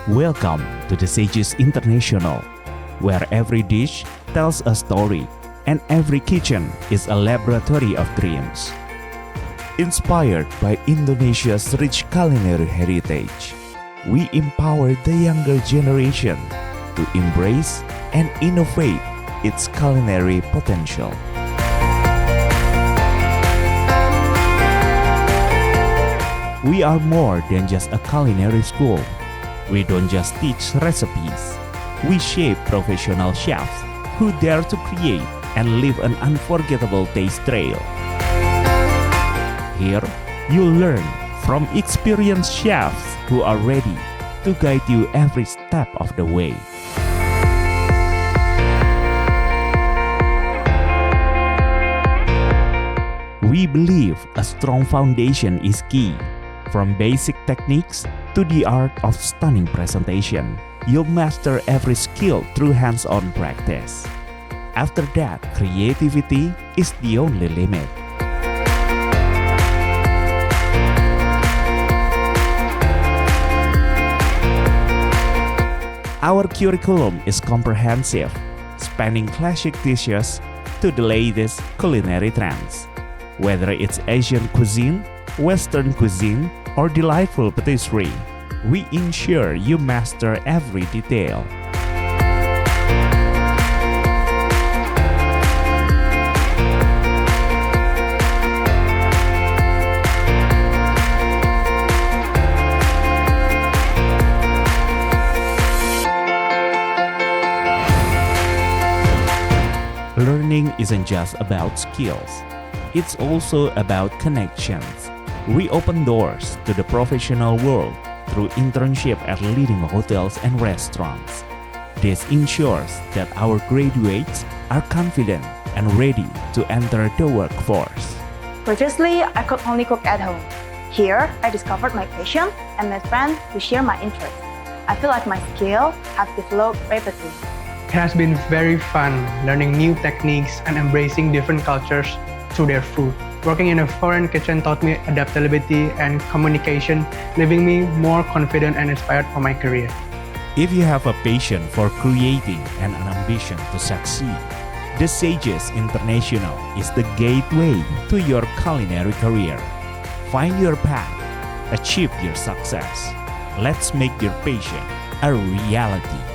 Welcome to the Sages International, where every dish tells a story and every kitchen is a laboratory of dreams. Inspired by Indonesia's rich culinary heritage, we empower the younger generation to embrace and innovate its culinary potential. We are more than just a culinary school. We don't just teach recipes. We shape professional chefs who dare to create and leave an unforgettable taste trail. Here, you'll learn from experienced chefs who are ready to guide you every step of the way. We believe a strong foundation is key. From basic techniques to the art of stunning presentation, you'll master every skill through hands-on practice. After that, creativity is the only limit. Our curriculum is comprehensive, spanning classic dishes to the latest culinary trends. Whether it's Asian cuisine, Western cuisine, or delightful patisserie, we ensure you master every detail. Learning isn't just about skills, it's also about connections. We open doors to the professional world through internship at leading hotels and restaurants. This ensures that our graduates are confident and ready to enter the workforce. Previously, I could only cook at home. Here, I discovered my passion and met friends who share my interests. I feel like my skills have developed rapidly. It has been very fun learning new techniques and embracing different cultures through their food. Working in a foreign kitchen taught me adaptability and communication, leaving me more confident and inspired for my career. If you have a passion for creating and an ambition to succeed, the Sages International is the gateway to your culinary career. Find your path, achieve your success. Let's make your passion a reality.